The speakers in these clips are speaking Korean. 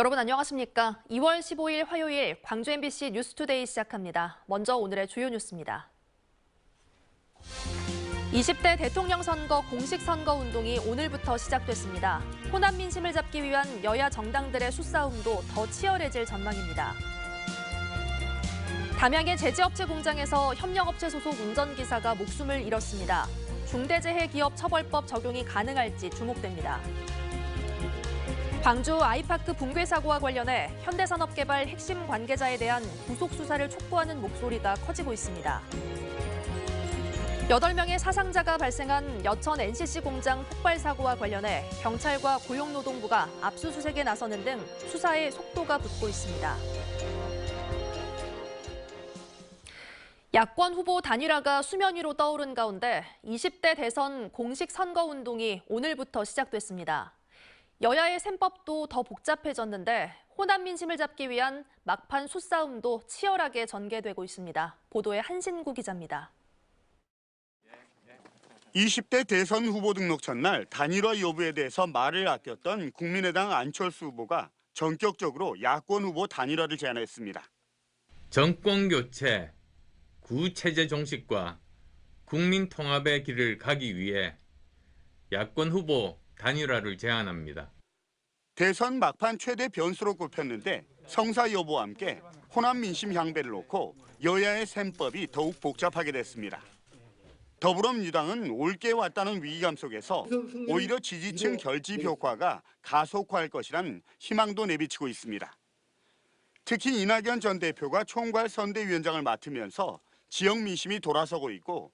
여러분 안녕하십니까? 2월 15일 화요일 광주 MBC 뉴스투데이 시작합니다. 먼저 오늘의 주요 뉴스입니다. 20대 대통령 선거 공식 선거 운동이 오늘부터 시작됐습니다. 호남 민심을 잡기 위한 여야 정당들의 수싸움도 더 치열해질 전망입니다. 담양의 제지업체 공장에서 협력업체 소속 운전기사가 목숨을 잃었습니다. 중대재해기업처벌법 적용이 가능할지 주목됩니다. 광주 아이파크 붕괴 사고와 관련해 현대산업개발 핵심 관계자에 대한 구속 수사를 촉구하는 목소리가 커지고 있습니다. 8명의 사상자가 발생한 여천 NCC 공장 폭발 사고와 관련해 경찰과 고용노동부가 압수수색에 나서는 등 수사에 속도가 붙고 있습니다. 야권 후보 단일화가 수면 위로 떠오른 가운데 20대 대선 공식 선거운동이 오늘부터 시작됐습니다. 여야의 셈법도 더 복잡해졌는데 호남 민심을 잡기 위한 막판 수싸움도 치열하게 전개되고 있습니다. 보도에 한신구 기자입니다. 20대 대선 후보 등록 첫날 단일화 여부에 대해서 말을 아꼈던 국민의당 안철수 후보가 전격적으로 야권 후보 단일화를 제안했습니다. 정권 교체, 구체제 종식과 국민 통합의 길을 가기 위해 야권 후보 단일화를 제안합니다. 대선 막판 최대 변수로 꼽혔는데 성사 여부와 함께 호남 민심 향배를 놓고 여야의 셈법이 더욱 복잡하게 됐습니다. 더불어민주당은 올게 왔다는 위기감 속에서 오히려 지지층 결집 효과가 가속화할 것이란 희망도 내비치고 있습니다. 특히 이낙연 전 대표가 총괄 선대위원장을 맡으면서 지역 민심이 돌아서고 있고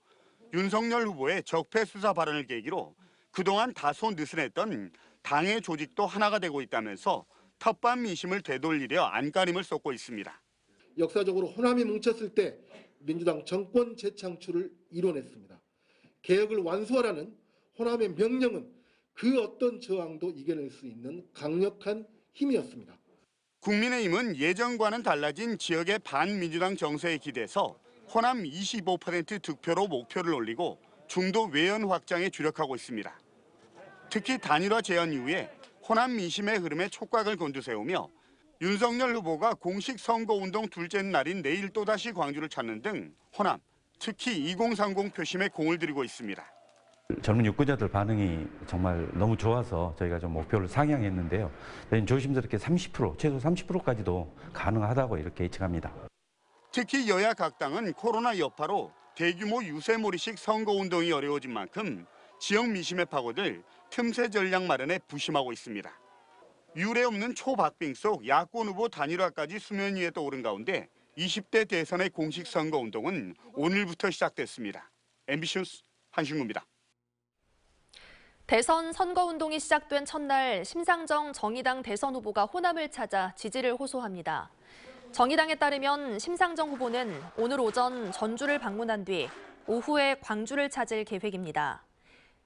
윤석열 후보의 적폐 수사 발언을 계기로 그동안 다소 느슨했던 당의 조직도 하나가 되고 있다면서 텃밭 민심을 되돌리려 안간힘을 쏟고 있습니다. 역사적으로 호남이 뭉쳤을 때 민주당 정권 재창출을 이뤄냈습니다. 개혁을 완수하라는 호남의 명령은 그 어떤 저항도 이겨낼 수 있는 강력한 힘이었습니다. 국민의힘은 예전과는 달라진 지역의 반민주당 정서에 기대서 호남 25% 득표로 목표를 올리고 중도 외연 확장에 주력하고 있습니다. 특히 단일화 제안 이후에 호남 민심의 흐름에 촉각을 곤두세우며 윤석열 후보가 공식 선거운동 둘째 날인 내일 또다시 광주를 찾는 등 호남, 특히 2030 표심에 공을 들이고 있습니다. 젊은 유권자들 반응이 정말 너무 좋아서 저희가 좀 목표를 상향했는데요. 저희는 조심스럽게 30%, 최소 30%까지도 가능하다고 이렇게 예측합니다. 특히 여야 각 당은 코로나 여파로 대규모 유세몰이식 선거운동이 어려워진 만큼 지역 민심에 파고들 틈새 전략 마련에 부심하고 있습니다. 유례 없는 초박빙 속 야권 후보 단일화까지 수면 위에 떠오른 가운데 20대 대선의 공식 선거운동은 오늘부터 시작됐습니다. MBC 뉴스 한신구입니다. 대선 선거운동이 시작된 첫날 심상정 정의당 대선 후보가 호남을 찾아 지지를 호소합니다. 정의당에 따르면 심상정 후보는 오늘 오전 전주를 방문한 뒤 오후에 광주를 찾을 계획입니다.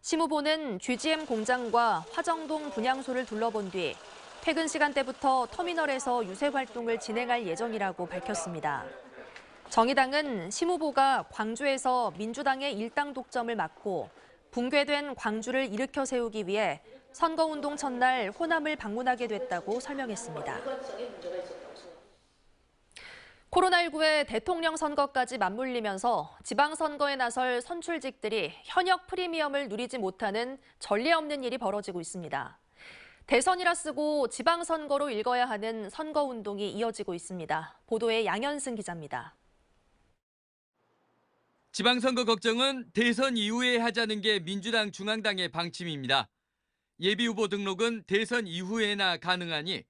심 후보는 GGM 공장과 화정동 분향소를 둘러본 뒤 퇴근 시간대부터 터미널에서 유세 활동을 진행할 예정이라고 밝혔습니다. 정의당은 심 후보가 광주에서 민주당의 일당 독점을 막고 붕괴된 광주를 일으켜 세우기 위해 선거운동 첫날 호남을 방문하게 됐다고 설명했습니다. 코로나19의 대통령 선거까지 맞물리면서 지방선거에 나설 선출직들이 현역 프리미엄을 누리지 못하는 전례 없는 일이 벌어지고 있습니다. 대선이라 쓰고 지방선거로 읽어야 하는 선거운동이 이어지고 있습니다. 보도에 양현승 기자입니다. 지방선거 걱정은 대선 이후에 하자는 게 민주당 중앙당의 방침입니다. 예비후보 등록은 대선 이후에나 가능하니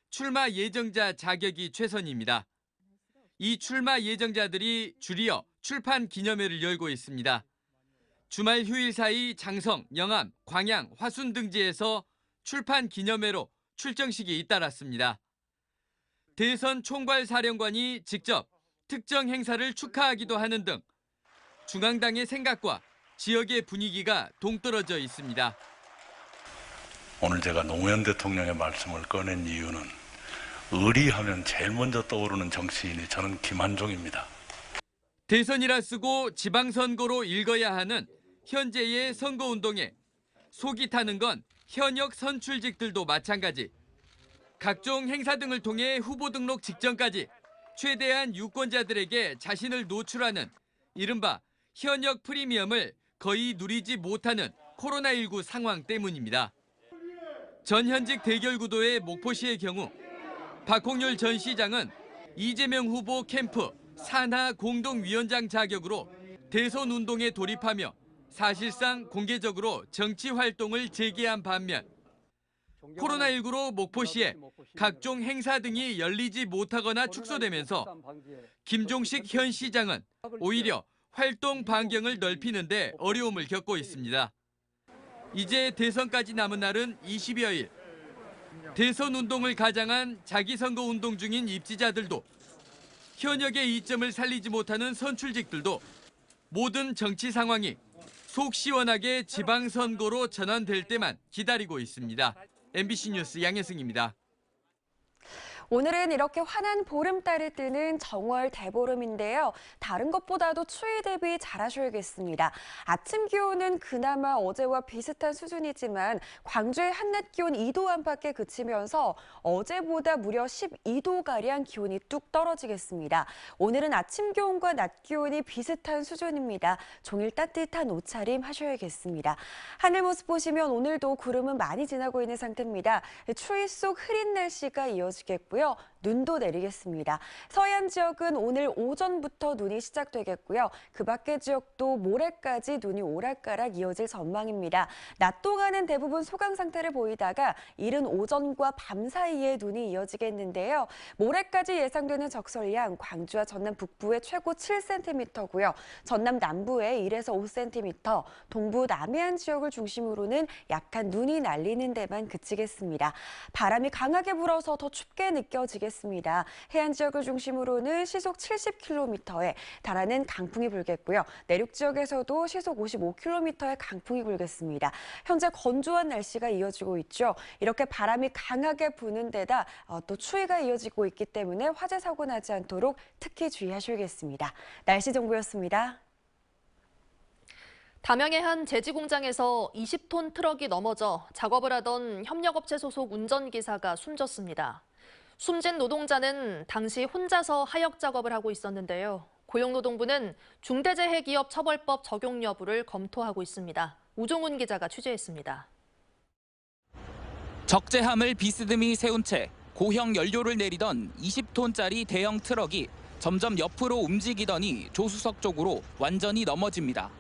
출마 예정자 자격이 최선입니다. 이 출마 예정자들이 줄이어 출판 기념회를 열고 있습니다. 주말 휴일 사이 장성, 영암, 광양, 화순 등지에서 출판 기념회로 출정식이 잇따랐습니다. 대선 총괄사령관이 직접 특정 행사를 축하하기도 하는 등 중앙당의 생각과 지역의 분위기가 동떨어져 있습니다. 오늘 제가 노무현 대통령의 말씀을 꺼낸 이유는 의리하면 제일 먼저 떠오르는 정치인이 저는 김한종입니다. 대선이라 쓰고 지방선거로 읽어야 하는 현재의 선거운동에 속이 타는 건 현역 선출직들도 마찬가지. 각종 행사 등을 통해 후보 등록 직전까지 최대한 유권자들에게 자신을 노출하는 이른바 현역 프리미엄을 거의 누리지 못하는 코로나19 상황 때문입니다. 전현직 대결 구도의 목포시의 경우 박홍렬 전 시장은 이재명 후보 캠프 산하 공동위원장 자격으로 대선 운동에 돌입하며 사실상 공개적으로 정치 활동을 재개한 반면 코로나19로 목포시에 각종 행사 등이 열리지 못하거나 축소되면서 김종식 현 시장은 오히려 활동 반경을 넓히는 데 어려움을 겪고 있습니다. 이제 대선까지 남은 날은 20여일. 대선 운동을 가장한 자기선거 운동 중인 입지자들도 현역의 이점을 살리지 못하는 선출직들도 모든 정치 상황이 속 시원하게 지방선거로 전환될 때만 기다리고 있습니다. MBC 뉴스 양혜승입니다. 오늘은 이렇게 환한 보름달이 뜨는 정월 대보름인데요. 다른 것보다도 추위 대비 잘하셔야겠습니다. 아침 기온은 그나마 어제와 비슷한 수준이지만 광주의 한낮 기온 2도 안팎에 그치면서 어제보다 무려 12도가량 기온이 뚝 떨어지겠습니다. 오늘은 아침 기온과 낮 기온이 비슷한 수준입니다. 종일 따뜻한 옷차림 하셔야겠습니다. 하늘 모습 보시면 오늘도 구름은 많이 지나고 있는 상태입니다. 추위 속 흐린 날씨가 이어지겠고요. 눈도 내리겠습니다. 서해안 지역은 오늘 오전부터 눈이 시작되겠고요. 그 밖의 지역도 모레까지 눈이 오락가락 이어질 전망입니다. 낮 동안은 대부분 소강 상태를 보이다가 이른 오전과 밤 사이에 눈이 이어지겠는데요. 모레까지 예상되는 적설량 광주와 전남 북부에 최고 7cm고요. 전남 남부에 1에서 5cm, 동부 남해안 지역을 중심으로는 약한 눈이 날리는 데만 그치겠습니다. 바람이 강하게 불어서 더 춥게 느껴지겠습니다. 해안 지역을 중심으로는 시속 70km에 달하는 강풍이 불겠고요. 내륙 지역에서도 시속 55km의 강풍이 불겠습니다. 현재 건조한 날씨가 이어지고 있죠. 이렇게 바람이 강하게 부는 데다 또 추위가 이어지고 있기 때문에 화재 사고 나지 않도록 특히 주의하셔야겠습니다. 날씨 정보였습니다. 담양의 한 제지 공장에서 20톤 트럭이 넘어져 작업을 하던 협력업체 소속 운전기사가 숨졌습니다. 숨진 노동자는 당시 혼자서 하역 작업을 하고 있었는데요. 고용노동부는 중대재해기업 처벌법 적용 여부를 검토하고 있습니다. 우종훈 기자가 취재했습니다. 적재함을 비스듬히 세운 채 고형 연료를 내리던 20톤짜리 대형 트럭이 점점 옆으로 움직이더니 조수석 쪽으로 완전히 넘어집니다.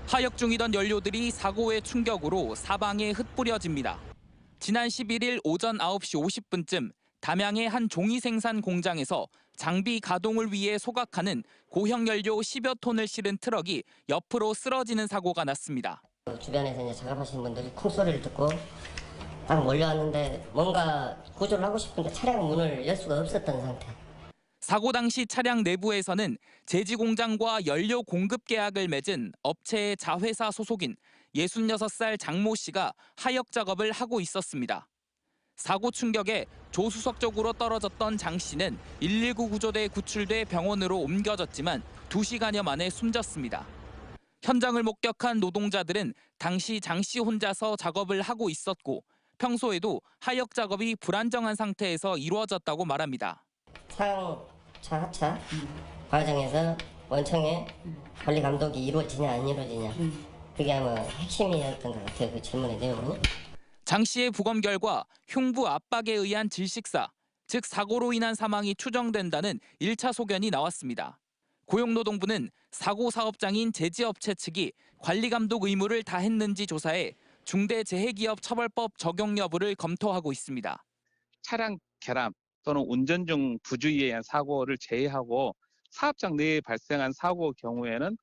하역 중이던 연료들이 사고의 충격으로 사방에 흩뿌려집니다. 지난 11일 오전 9시 50분쯤 담양의 한 종이 생산 공장에서 장비 가동을 위해 소각하는 고형 연료 10여 톤을 실은 트럭이 옆으로 쓰러지는 사고가 났습니다. 주변에서 이제 작업하시는 분들이 콩소리를 듣고 딱 몰려왔는데 뭔가 구조를 하고 싶은데 차량 문을 열 수가 없었던 상태. 사고 당시 차량 내부에서는 제지 공장과 연료 공급 계약을 맺은 업체의 자회사 소속인 66살 장모 씨가 하역 작업을 하고 있었습니다. 사고 충격에 조수석 쪽으로 떨어졌던 장 씨는 119 구조대에 구출돼 병원으로 옮겨졌지만 2시간여 만에 숨졌습니다. 현장을 목격한 노동자들은 당시 장 씨 혼자서 작업을 하고 있었고 평소에도 하역 작업이 불안정한 상태에서 이루어졌다고 말합니다. 상차 하차 과정에서 원청의 관리 감독이 이루어지냐 안 이루어지냐 그게 아마 핵심이었던 것 같아요. 그 질문의 내용이. 장 씨의 부검 결과 흉부 압박에 의한 질식사, 즉 사고로 인한 사망이 추정된다는 1차 소견이 나왔습니다. 고용노동부는 사고 사업장인 제지업체 측이 관리감독 의무를 다했는지 조사해 중대재해기업 처벌법 적용 여부를 검토하고 있습니다. 차량 결함 또는 운전 중 부주의에 의한 사고를 제외하고 사업장 내에 발생한 사고 경우에는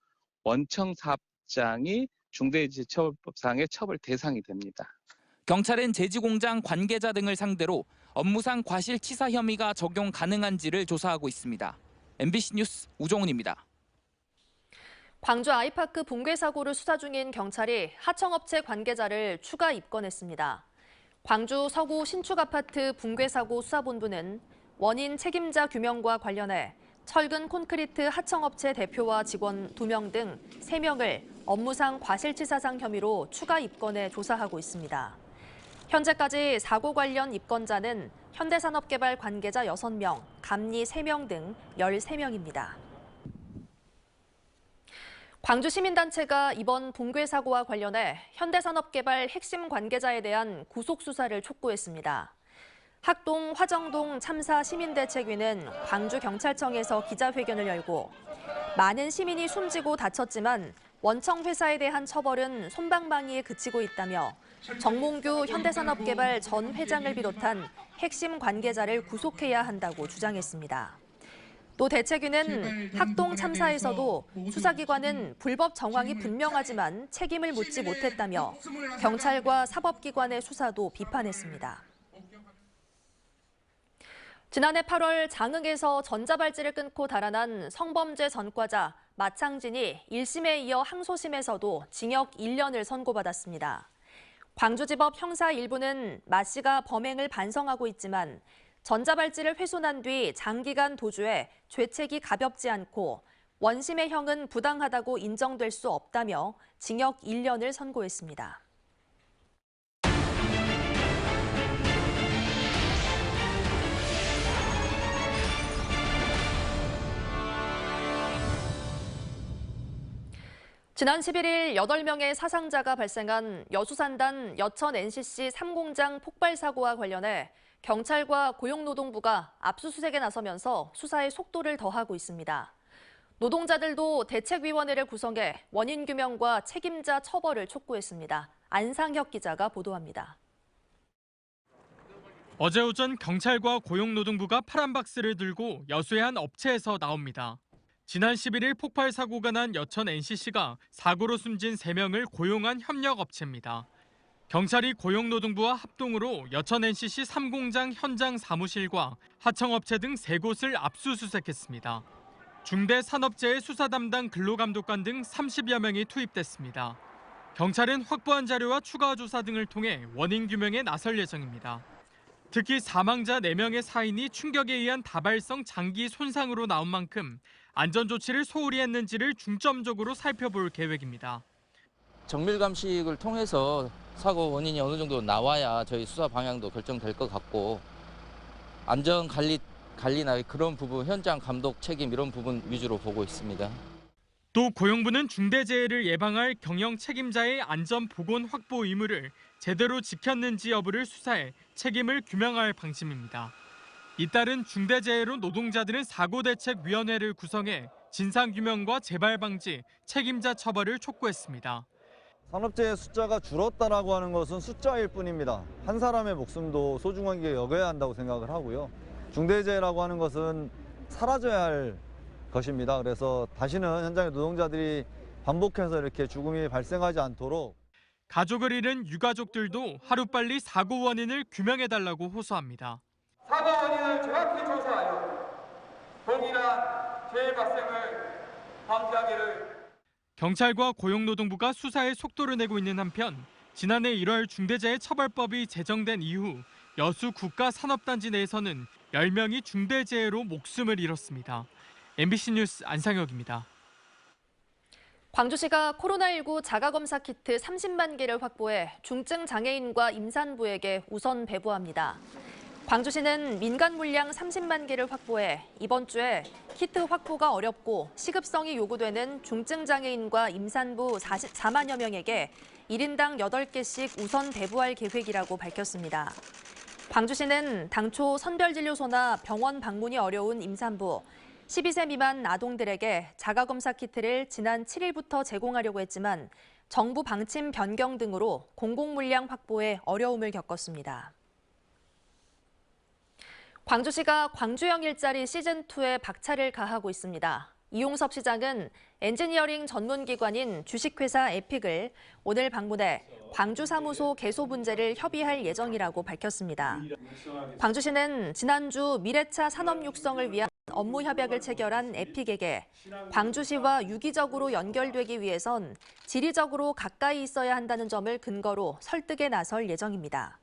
원청 사업장이 중대재해처벌법상의 처벌 대상이 됩니다. 경찰은 제지공장 관계자 등을 상대로 업무상 과실치사 혐의가 적용 가능한지를 조사하고 있습니다. MBC 뉴스 우종훈입니다. 광주 아이파크 붕괴 사고를 수사 중인 경찰이 하청업체 관계자를 추가 입건했습니다. 광주 서구 신축 아파트 붕괴 사고 수사본부는 원인 책임자 규명과 관련해 철근 콘크리트 하청업체 대표와 직원 2명 등 3명을 업무상 과실치사상 혐의로 추가 입건해 조사하고 있습니다. 현재까지 사고 관련 입건자는 현대산업개발 관계자 6명, 감리 3명 등 13명입니다. 광주 시민단체가 이번 붕괴 사고와 관련해 현대산업개발 핵심 관계자에 대한 구속 수사를 촉구했습니다. 학동 화정동 참사 시민대책위는 광주경찰청에서 기자회견을 열고 많은 시민이 숨지고 다쳤지만 원청 회사에 대한 처벌은 솜방망이에 그치고 있다며 정몽규 현대산업개발 전 회장을 비롯한 핵심 관계자를 구속해야 한다고 주장했습니다. 또 대책위는 학동 참사에서도 수사기관은 불법 정황이 분명하지만 책임을 묻지 못했다며 경찰과 사법기관의 수사도 비판했습니다. 지난해 8월 장흥에서 전자발찌를 끊고 달아난 성범죄 전과자 마창진이 1심에 이어 항소심에서도 징역 1년을 선고받았습니다. 광주지법 형사 1부는 마 씨가 범행을 반성하고 있지만 전자발찌를 훼손한 뒤 장기간 도주해 죄책이 가볍지 않고 원심의 형은 부당하다고 인정될 수 없다며 징역 1년을 선고했습니다. 지난 11일 8명의 사상자가 발생한 여수산단 여천 NCC 3공장 폭발 사고와 관련해 경찰과 고용노동부가 압수수색에 나서면서 수사에 속도를 더하고 있습니다. 노동자들도 대책위원회를 구성해 원인 규명과 책임자 처벌을 촉구했습니다. 안상혁 기자가 보도합니다. 어제 오전 경찰과 고용노동부가 파란 박스를 들고 여수의 한 업체에서 나옵니다. 지난 11일 폭발 사고가 난 여천 NCC가 사고로 숨진 3명을 고용한 협력업체입니다. 경찰이 고용노동부와 합동으로 여천 NCC 3공장 현장 사무실과 하청업체 등 3곳을 압수수색했습니다. 중대산업재해 수사 담당 근로감독관 등 30여 명이 투입됐습니다. 경찰은 확보한 자료와 추가 조사 등을 통해 원인 규명에 나설 예정입니다. 특히 사망자 4명의 사인이 충격에 의한 다발성 장기 손상으로 나온 만큼 안전조치를 소홀히 했는지를 중점적으로 살펴볼 계획입니다. 정밀감식을 통해서 사고 원인이 어느 정도 나와야 저희 수사 방향도 결정될 것 같고 안전관리나 그런 부분, 현장 감독 책임 이런 부분 위주로 보고 있습니다. 또 고용부는 중대재해를 예방할 경영 책임자의 안전보건 확보 의무를 제대로 지켰는지 여부를 수사해 책임을 규명할 방침입니다. 이따른 중대재해로 노동자들은 사고대책위원회를 구성해 진상규명과 재발방지, 책임자 처벌을 촉구했습니다. 산업재해 숫자가 줄었다라고 하는 것은 숫자일 뿐입니다. 한 사람의 목숨도 소중하게 여겨야 한다고 생각을 하고요. 중대재해라고 하는 것은 사라져야 할 것입니다. 그래서 다시는 현장의 노동자들이 반복해서 이렇게 죽음이 발생하지 않도록 가족을 잃은 유가족들도 하루빨리 사고 원인을 규명해달라고 호소합니다. 사고 원인을 정확히 조사하여 동일한 재해 발생을 방지하기를. 경찰과 고용노동부가 수사에 속도를 내고 있는 한편 지난해 1월 중대재해처벌법이 제정된 이후 여수 국가산업단지 내에서는 10명이 중대재해로 목숨을 잃었습니다. MBC 뉴스 안상혁입니다. 광주시가 코로나19 자가검사 키트 30만 개를 확보해 중증 장애인과 임산부에게 우선 배부합니다. 광주시는 민간 물량 30만 개를 확보해 이번 주에 키트 확보가 어렵고 시급성이 요구되는 중증 장애인과 임산부 44만여 명에게 1인당 8개씩 우선 배부할 계획이라고 밝혔습니다. 광주시는 당초 선별진료소나 병원 방문이 어려운 임산부, 12세 미만 아동들에게 자가검사 키트를 지난 7일부터 제공하려고 했지만 정부 방침 변경 등으로 공공물량 확보에 어려움을 겪었습니다. 광주시가 광주형 일자리 시즌2에 박차를 가하고 있습니다. 이용섭 시장은 엔지니어링 전문기관인 주식회사 에픽을 오늘 방문해 광주 사무소 개소 문제를 협의할 예정이라고 밝혔습니다. 광주시는 지난주 미래차 산업 육성을 위한 업무 협약을 체결한 에픽에게 광주시와 유기적으로 연결되기 위해선 지리적으로 가까이 있어야 한다는 점을 근거로 설득에 나설 예정입니다.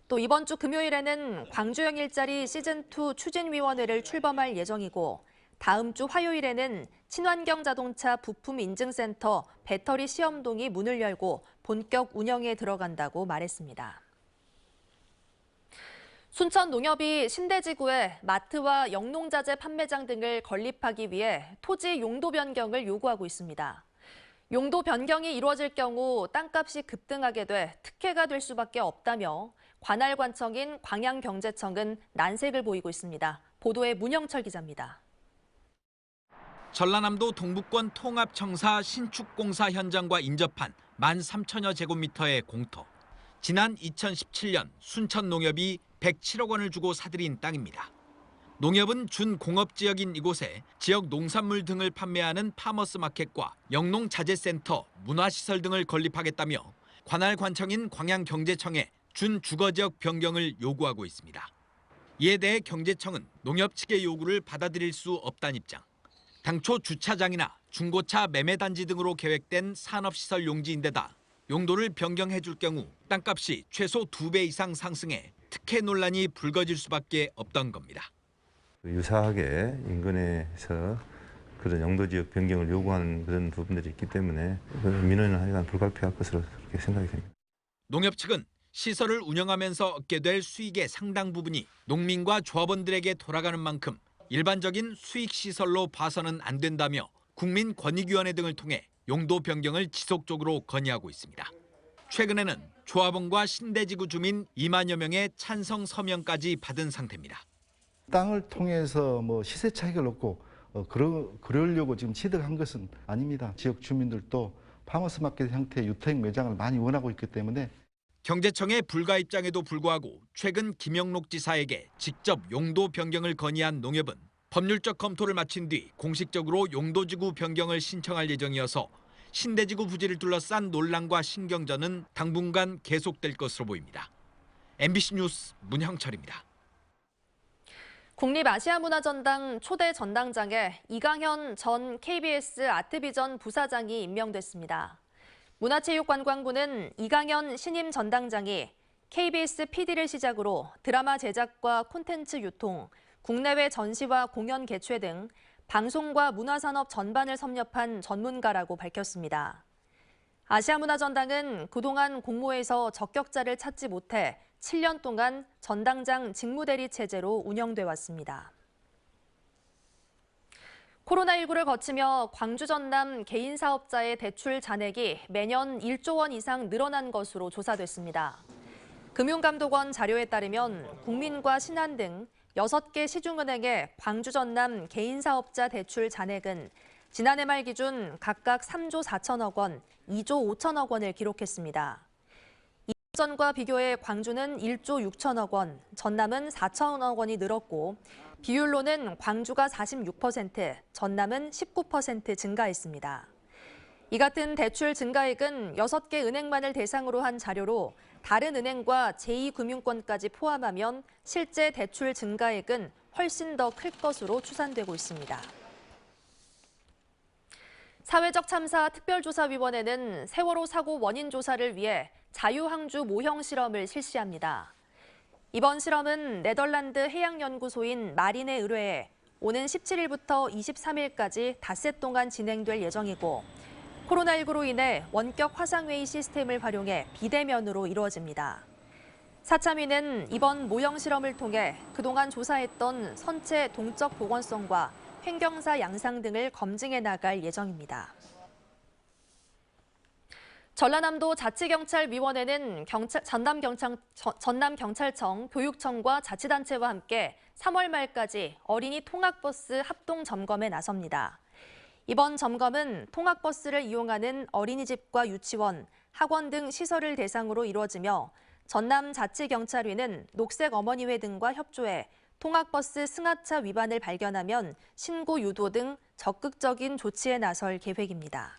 또 이번 주 금요일에는 광주형 일자리 시즌2 추진위원회를 출범할 예정이고 다음 주 화요일에는 친환경 자동차 부품 인증센터 배터리 시험동이 문을 열고 본격 운영에 들어간다고 말했습니다. 순천 농협이 신대지구에 마트와 영농자재 판매장 등을 건립하기 위해 토지 용도 변경을 요구하고 있습니다. 용도 변경이 이루어질 경우 땅값이 급등하게 돼 특혜가 될 수밖에 없다며 관할관청인 광양경제청은 난색을 보이고 있습니다. 보도에 문영철 기자입니다. 전라남도 동북권 통합청사 신축공사 현장과 인접한 13,000여 제곱미터의 공터. 지난 2017년 순천농협이 107억 원을 주고 사들인 땅입니다. 농협은 준공업지역인 이곳에 지역 농산물 등을 판매하는 파머스마켓과 영농자재센터, 문화시설 등을 건립하겠다며 관할관청인 광양경제청에 준주거지역 변경을 요구하고 있습니다. 이에 대해 경제청은 농협 측의 요구를 받아들일 수 없다는 입장. 당초 주차장이나 중고차 매매단지 등으로 계획된 산업시설 용지인데다 용도를 변경해 줄 경우 땅값이 최소 2배 이상 상승해 특혜 논란이 불거질 수밖에 없던 겁니다. 유사하게 인근에서 그런 용도지역 변경을 요구하는 그런 부분들이 있기 때문에 민원은 하여간 불가피할 것으로 그렇게 생각이 됩니다. 농협 측은 시설을 운영하면서 얻게 될 수익의 상당 부분이 농민과 조합원들에게 돌아가는 만큼 일반적인 수익시설로 봐서는 안 된다며 국민권익위원회 등을 통해 용도 변경을 지속적으로 건의하고 있습니다. 최근에는 조합원과 신대지구 주민 2만여 명의 찬성 서명까지 받은 상태입니다. 땅을 통해서 시세 차익을 얻고 그러려고 지금 취득한 것은 아닙니다. 지역 주민들도 파머스마켓 형태의 유통 매장을 많이 원하고 있기 때문에 경제청의 불가 입장에도 불구하고 최근 김영록 지사에게 직접 용도 변경을 건의한 농협은 법률적 검토를 마친 뒤 공식적으로 용도지구 변경을 신청할 예정이어서 신대지구 부지를 둘러싼 논란과 신경전은 당분간 계속될 것으로 보입니다. MBC 뉴스 문형철입니다. 국립아시아문화전당 초대 전당장에 이강현 전 KBS 아트비전 부사장이 임명됐습니다. 문화체육관광부는 이강현 신임 전당장이 KBS PD를 시작으로 드라마 제작과 콘텐츠 유통, 국내외 전시와 공연 개최 등 방송과 문화산업 전반을 섭렵한 전문가라고 밝혔습니다. 아시아문화전당은 그동안 공모에서 적격자를 찾지 못해 7년 동안 전당장 직무대리 체제로 운영돼 왔습니다. 코로나19를 거치며 광주 전남 개인 사업자의 대출 잔액이 매년 1조 원 이상 늘어난 것으로 조사됐습니다. 금융감독원 자료에 따르면 국민과 신한 등 6개 시중은행의 광주 전남 개인 사업자 대출 잔액은 지난해 말 기준 각각 3조 4천억 원, 2조 5천억 원을 기록했습니다. 2년 전과 비교해 광주는 1조 6천억 원, 전남은 4천억 원이 늘었고 비율로는 광주가 46%, 전남은 19% 증가했습니다. 이 같은 대출 증가액은 6개 은행만을 대상으로 한 자료로 다른 은행과 제2금융권까지 포함하면 실제 대출 증가액은 훨씬 더 클 것으로 추산되고 있습니다. 사회적 참사 특별조사위원회는 세월호 사고 원인 조사를 위해 자유항주 모형 실험을 실시합니다. 이번 실험은 네덜란드 해양연구소인 마린에 의뢰해 오는 17일부터 23일까지 닷새 동안 진행될 예정이고 코로나19로 인해 원격 화상회의 시스템을 활용해 비대면으로 이루어집니다. 사참위는 이번 모형 실험을 통해 그동안 조사했던 선체 동적 복원성과 횡경사 양상 등을 검증해 나갈 예정입니다. 전라남도 자치경찰위원회는 전남경찰청, 교육청과 자치단체와 함께 3월 말까지 어린이 통학버스 합동 점검에 나섭니다. 이번 점검은 통학버스를 이용하는 어린이집과 유치원, 학원 등 시설을 대상으로 이루어지며 전남자치경찰위는 녹색어머니회 등과 협조해 통학버스 승하차 위반을 발견하면 신고 유도 등 적극적인 조치에 나설 계획입니다.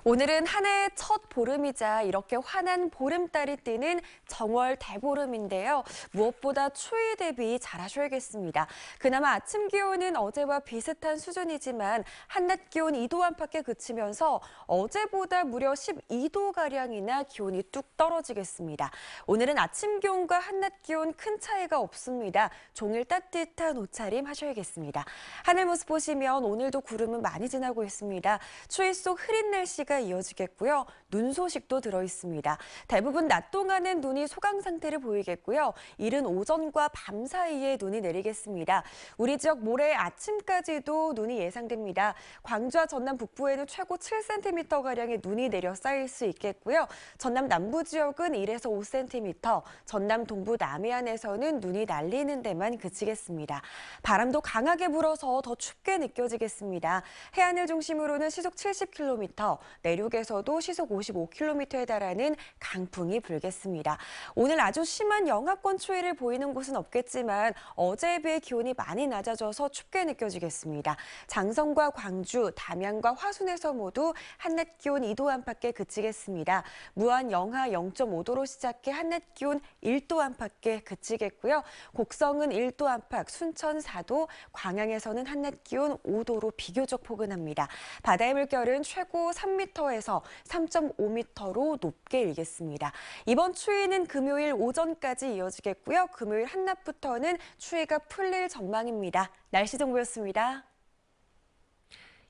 오늘은 한 해의 첫 보름이자 이렇게 환한 보름달이 뜨는 정월 대보름인데요. 무엇보다 추위 대비 잘하셔야겠습니다. 그나마 아침 기온은 어제와 비슷한 수준이지만 한낮 기온 2도 안팎에 그치면서 어제보다 무려 12도가량이나 기온이 뚝 떨어지겠습니다. 오늘은 아침 기온과 한낮 기온 큰 차이가 없습니다. 종일 따뜻한 옷차림 하셔야겠습니다. 하늘 모습 보시면 오늘도 구름은 많이 지나고 있습니다. 추위 속 흐린 날씨가 이어지겠고요. 눈 소식도 들어있습니다. 대부분 낮 동안은 눈이 소강 상태를 보이겠고요. 이른 오전과 밤 사이에 눈이 내리겠습니다. 우리 지역 모레 아침까지도 눈이 예상됩니다. 광주와 전남 북부에는 최고 7cm가량의 눈이 내려 쌓일 수 있겠고요. 전남 남부 지역은 1에서 5cm, 전남 동부 남해안에서는 눈이 날리는 데만 그치겠습니다. 바람도 강하게 불어서 더 춥게 느껴지겠습니다. 해안을 중심으로는 시속 70km, 내륙에서도 시속 55km에 달하는 강풍이 불겠습니다. 오늘 아주 심한 영하권 추위를 보이는 곳은 없겠지만 어제에 비해 기온이 많이 낮아져서 춥게 느껴지겠습니다. 장성과 광주, 담양과 화순에서 모두 한낮 기온 2도 안팎에 그치겠습니다. 무안 영하 0.5도로 시작해 한낮 기온 1도 안팎에 그치겠고요. 곡성은 1도 안팎, 순천 4도, 광양에서는 한낮 기온 5도로 비교적 포근합니다. 바다의 물결은 최고 3m에서 3.5m로 높게 일겠습니다. 이번 추위는 금요일 오전까지 이어지겠고요. 금요일 한낮부터는 추위가 풀릴 전망입니다. 날씨 정보였습니다.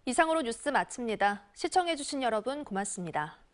이상으로 뉴스 마칩니다. 시청해주신 여러분 고맙습니다.